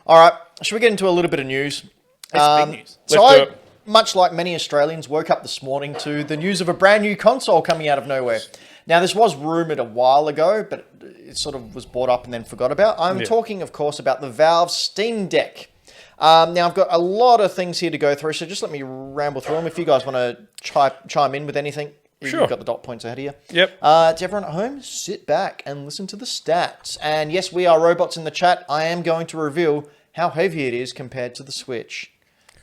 All right, should we get into a little bit of news? It's big news. So Let's do it. much like many Australians, woke up this morning to the news of a brand new console coming out of nowhere. Now, this was rumoured a while ago, but it sort of was brought up and then forgot about. I'm talking, of course, about the Valve Steam Deck. Now, I've got a lot of things here to go through, so just let me ramble through them. If you guys want to chime in with anything, Sure. You've got the dot points ahead of you. Yep. To everyone at home, sit back and listen to the stats. And yes, we are robots in the chat. I am going to reveal how heavy it is compared to the Switch.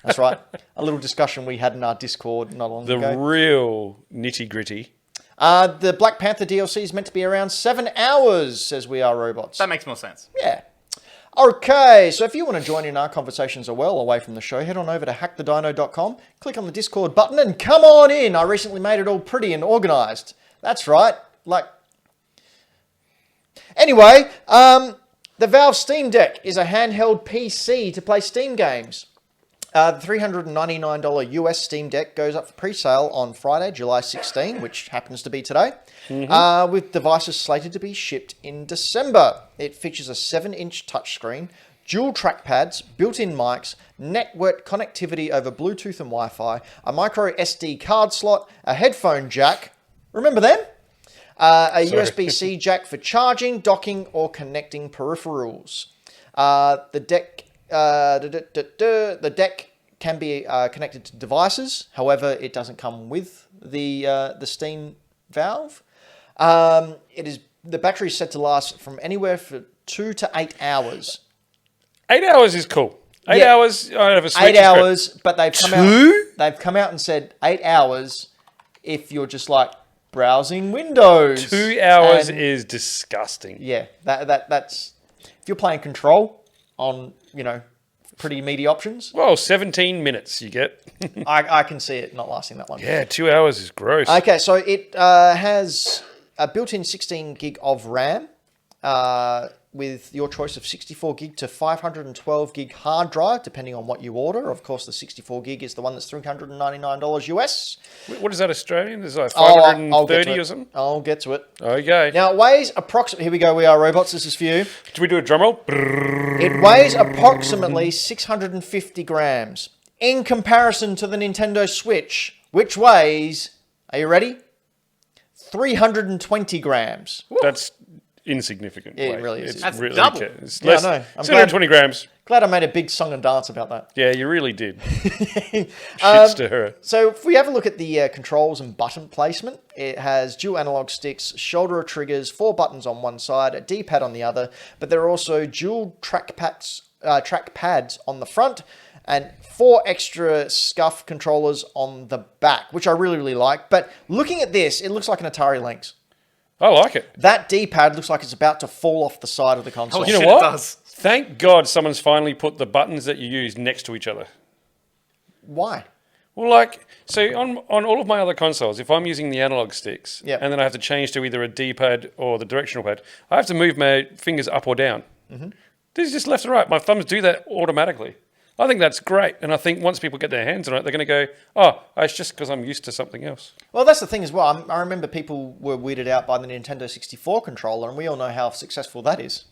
That's right. A little discussion we had in our Discord not long ago. The real nitty-gritty. The Black Panther DLC is meant to be around 7 hours, says We Are Robots. That makes more sense. Yeah. Okay, so if you want to join in our conversations as well away from the show, head on over to hackthedino.com, click on the Discord button, and come on in. I recently made it all pretty and organised. That's right. Anyway, the Valve Steam Deck is a handheld PC to play Steam games. The $399 US Steam Deck goes up for pre-sale on Friday, July 16, which happens to be today, with devices slated to be shipped in December. It features a 7-inch touchscreen, dual trackpads, built-in mics, network connectivity over Bluetooth and Wi-Fi, a micro SD card slot, a headphone jack, remember them? A USB-C jack for charging, docking, or connecting peripherals. The deck can be connected to devices. However, it doesn't come with the Steam Valve. The battery is set to last from anywhere for 2 to 8 hours. 8 hours is cool. 8 hours. I have a Switch. 8 hours, but they've come out. They've come out and said 8 hours if you're just like browsing Windows. 2 hours is disgusting. Yeah, that's if you're playing Control on pretty meaty options. Well, 17 minutes you get. I can see it not lasting that long. Yeah, 2 hours is gross. Okay, so it has a built-in 16 gig of RAM with your choice of 64 gig to 512 gig hard drive, depending on what you order. Of course, the 64 gig is the one that's $399 US. What is that Australian? Is that 530 or something? I'll get to it. Okay. Now, it weighs approximately... Here we go, We Are Robots. This is for you. Do we do a drum roll? It weighs approximately 650 grams in comparison to the Nintendo Switch, which weighs... Are you ready? 320 grams. That's insignificant. It really is. That's really double. It's Yeah, less, I know. I'm 220 grams. Glad I made a big song and dance about that. Yeah, you really did. Shits to her. So if we have a look at the controls and button placement, it has dual analog sticks, shoulder triggers, 4 buttons on one side, a D-pad on the other, but there are also dual trackpads on the front and 4 extra SCUF controllers on the back, which I really, really like. But looking at this, it looks like an Atari Lynx. I like it. That D-pad looks like it's about to fall off the side of the console. Holy You know shit, what? it does. Thank God someone's finally put the buttons that you use next to each other. Why? Well, so on all of my other consoles, if I'm using the analog sticks Yep. and then I have to change to either a D-pad or the directional pad, I have to move my fingers up or down. This is just left and right. My thumbs do that automatically. I think that's great. And I think once people get their hands on it, they're going to go, oh, it's just because I'm used to something else. Well, that's the thing as well. I remember people were weirded out by the Nintendo 64 controller, and we all know how successful that is.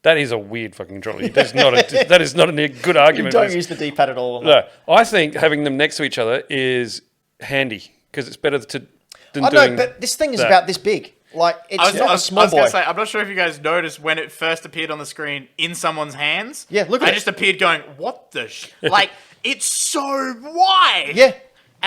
That is a weird fucking controller. That is not a good argument. You don't use the D-pad at all. No, I think having them next to each other is handy because it's better than I doing know, but this thing is that. about this big. Like, it's not a small I was boy. going to say, I'm not sure if you guys noticed when it first appeared on the screen in someone's hands. Yeah, look at I it. just appeared going, what the like, it's so wide. Yeah.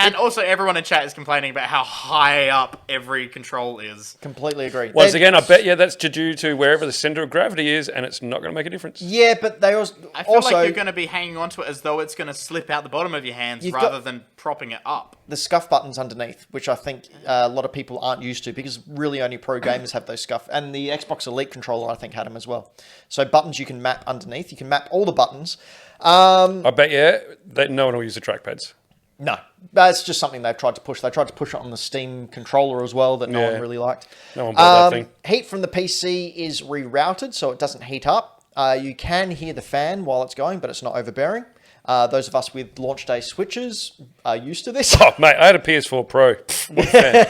And also everyone in chat is complaining about how high up every control is. Completely agree. Once again, I bet you that's due to wherever the center of gravity is, and it's not going to make a difference. Yeah, but they also... I feel like you're going to be hanging onto it as though it's going to slip out the bottom of your hands rather than propping it up. The SCUF buttons underneath, which I think a lot of people aren't used to because really only pro gamers have those SCUF. And the Xbox Elite controller, I think, had them as well. So buttons you can map underneath. You can map all the buttons. I bet you that no one will use the trackpads. No, that's just something they've tried to push. They tried to push it on the Steam controller as well that no one really liked. No one bought that thing. Heat from the PC is rerouted, so it doesn't heat up. You can hear the fan while it's going, but it's not overbearing. Those of us with launch day switches are used to this. Oh, mate, I had a PS4 Pro. What fan?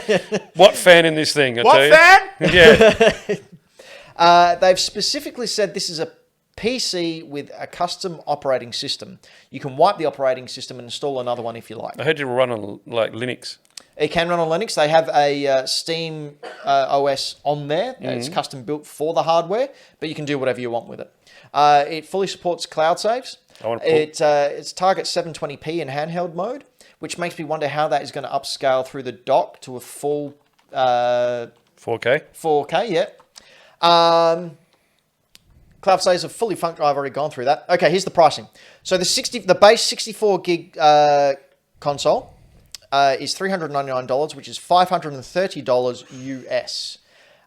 What fan in this thing? I What tell you. fan? Yeah. They've specifically said this is a PC with a custom operating system. You can wipe the operating system and install another one if you like. I heard you run on like Linux. It can run on Linux. They have a Steam OS on there. It's custom built for the hardware, but you can do whatever you want with it. It fully supports cloud saves. It targets 720p in handheld mode, which makes me wonder how that is going to upscale through the dock to a full 4K. 4K, yeah. Cloud saves are fully functional. I've already gone through that. Okay, here's the pricing. So the base 64 gig console is $399, which is $530 US.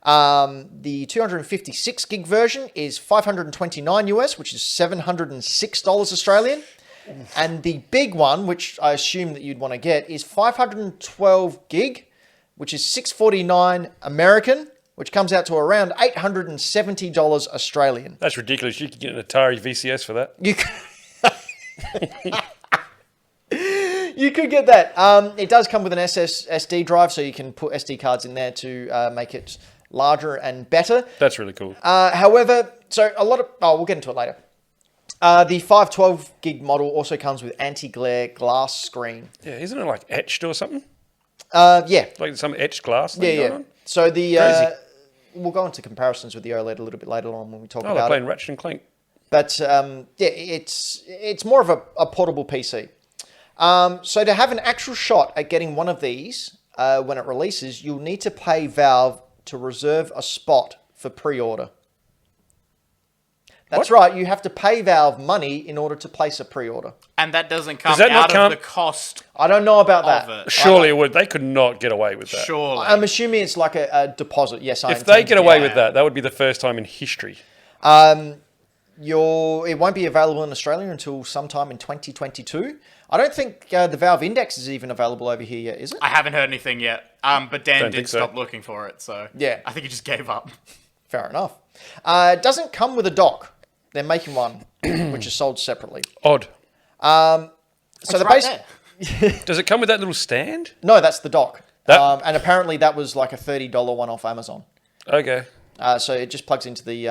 The 256 gig version is $529 US, which is $706 Australian. And the big one, which I assume that you'd want to get, is 512 gig, which is $649 American, which comes out to around $870 Australian. That's ridiculous. You could get an Atari VCS for that. You could get that. It does come with an SSD drive, so you can put SD cards in there to make it larger and better. That's really cool. However, we'll get into it later. The 512 gig model also comes with anti-glare glass screen. Yeah, isn't it like etched or something? Yeah. Like some etched glass thing going on? So Crazy. We'll go into comparisons with the OLED a little bit later on when we talk they're about playing it. Ratchet and Clank. But it's more of a portable PC. So to have an actual shot at getting one of these when it releases, you'll need to pay Valve to reserve a spot for pre-order. That's right. You have to pay Valve money in order to place a pre-order. And that doesn't come that not out of the cost. I don't know about of that. it. Surely it would. They could not get away with that. Surely. I'm assuming it's like a deposit. Yes, If they get away with that, that would be the first time in history. It won't be available in Australia until sometime in 2022. I don't think the Valve Index is even available over here yet, is it? I haven't heard anything yet. But Dan Don't did think so. stop looking for it, so Yeah. I think he just gave up. Fair enough. It doesn't come with a dock. They're making one, which is sold separately. Odd. So the base. Does it come with that little stand? No, that's the dock. That- And apparently that was like a $30 one off Amazon. Okay. So it just plugs into the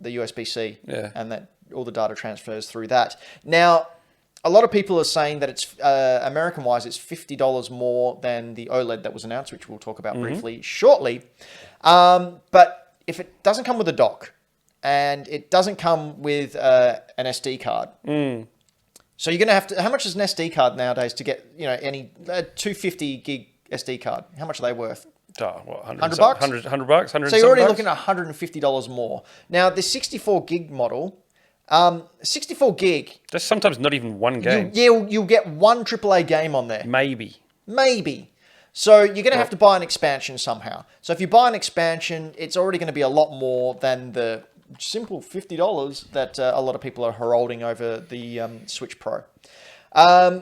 USB-C, Yeah. and that all the data transfers through that. Now, a lot of people are saying that it's American-wise, it's $50 more than the OLED that was announced, which we'll talk about briefly shortly. But if it doesn't come with a dock, and it doesn't come with an SD card, so you're going to have to. How much is an SD card nowadays to get any 250 gig SD card? How much are they worth? What, $100 $100? $100, $100. So you're already looking at $150 more. Now, the 64 gig model, 64 gig, That's sometimes not even one game. you'll get one AAA game on there. Maybe. So you're going to have to buy an expansion somehow. So if you buy an expansion, it's already going to be a lot more than the simple $50 that a lot of people are heralding over the Switch Pro. I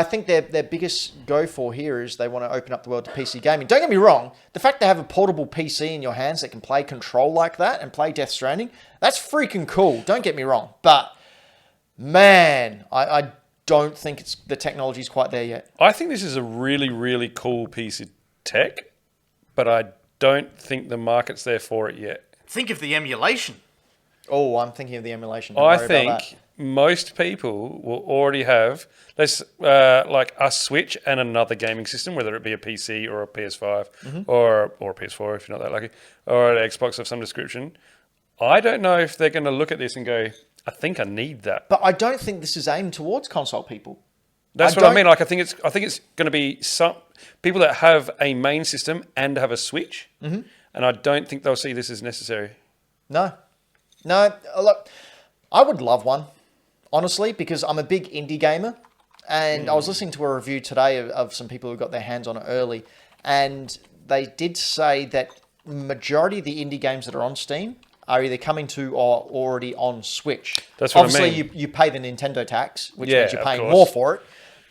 think their biggest go for here is they want to open up the world to PC gaming. Don't get me wrong, the fact they have a portable PC in your hands that can play Control like that and play Death Stranding, that's freaking cool. Don't get me wrong. But, man, I don't think the technology's quite there yet. I think this is a really, really cool piece of tech, but I don't think the market's there for it yet. Think of the emulation. Oh, I'm thinking of the emulation. Don't I worry about that. think most people will already have like a Switch and another gaming system, whether it be a PC or a PS5 or a PS4 if you're not that lucky, or an Xbox of some description. I don't know if they're going to look at this and go, I think I need that. But I don't think this is aimed towards console people. That's what I mean. Like I think it's going to be some people that have a main system and have a Switch, and I don't think they'll see this as necessary. No. Look, I would love one, honestly, because I'm a big indie gamer, and I was listening to a review today of some people who got their hands on it early, and they did say that majority of the indie games that are on Steam are either coming to or already on Switch. That's what Obviously, I mean. you pay the Nintendo tax, which Yeah, means you're of paying course. more for it.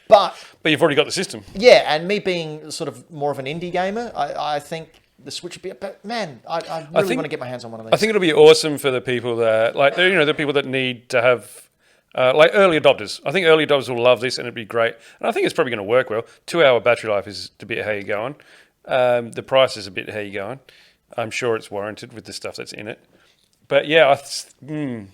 But you've already got the system. yeah, and me being sort of more of an indie gamer, I think the Switch would be. But man, I really want to get my hands on one of these. I think it'll be awesome for the people that the people that need to have like early adopters. I think early adopters will love this and it'd be great. And I think it's probably going to work well. 2-hour battery life is a bit how you're going. The price is a bit how you're going. I'm sure it's warranted with the stuff that's in it. But yeah, I think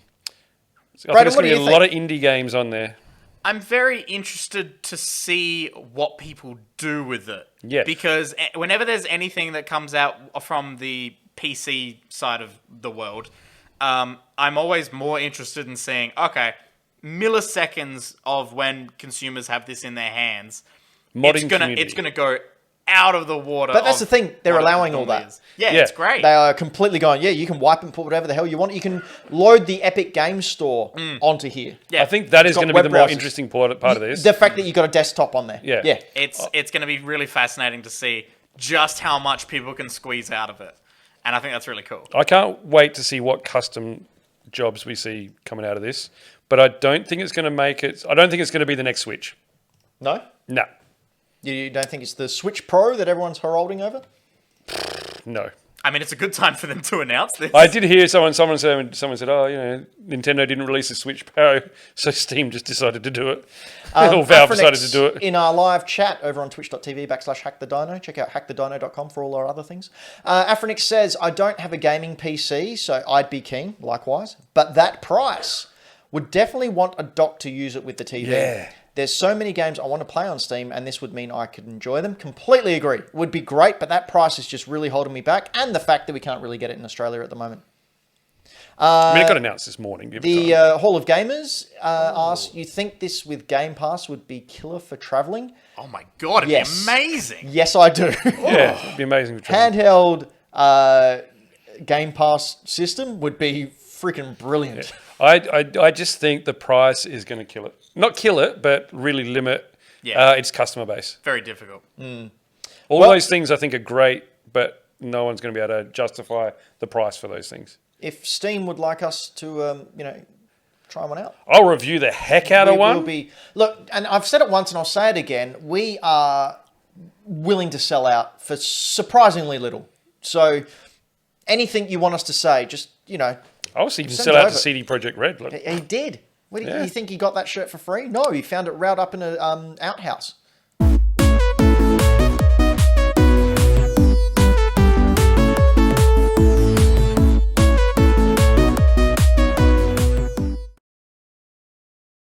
there's Braden, going what to do be a you lot of think? indie games on there. I'm very interested to see what people do with it. Yeah. Because whenever there's anything that comes out from the PC side of the world, I'm always more interested in seeing, okay, milliseconds of when consumers have this in their hands. Modding community. It's gonna go out of the water. But that's the thing, they're what it allowing all normally that. is. Yeah, Yeah. it's great. They are completely going, yeah, you can wipe and put whatever the hell you want. You can load the Epic Games Store onto here. Yeah. I think that is got going to be web the more browsers. interesting part of this. The fact that you got a desktop on there. Yeah. Yeah. It's going to be really fascinating to see just how much people can squeeze out of it. And I think that's really cool. I can't wait to see what custom jobs we see coming out of this. But I don't think it's going to make it. I don't think it's going to be the next Switch. No? No. You don't think it's the Switch Pro that everyone's heralding over? No. I mean, it's a good time for them to announce this. I did hear someone said, oh, Nintendo didn't release the Switch Pro, so Steam just decided to do it. Or Valve decided to do it. In our live chat over on twitch.tv/hackthedino. Check out hackthedino.com for all our other things. Afronix says, I don't have a gaming PC, so I'd be keen, likewise. But that price would definitely want a dock to use it with the TV. Yeah. There's so many games I want to play on Steam, and this would mean I could enjoy them. Completely agree. Would be great, but that price is just really holding me back, and the fact that we can't really get it in Australia at the moment. I mean, it got announced this morning. The Hall of Gamers asked, you think this with Game Pass would be killer for travelling? Oh my god, it'd Yes. be amazing. Yes, I do. Yeah, it'd be amazing for travel. Handheld Game Pass system would be freaking brilliant. I just think the price is going to kill it. Not kill it, but really limit its customer base. Very difficult. All those things I think are great, but no one's going to be able to justify the price for those things. If Steam would like us to, try one out. I'll review the heck out of one. Look, and I've said it once and I'll say it again, we are willing to sell out for surprisingly little. So anything you want us to say, just, I was even send sell it out over. to CD Projekt Red. Look. He did. What do Yeah. you think he got that shirt for free? No, he found it round up in an outhouse.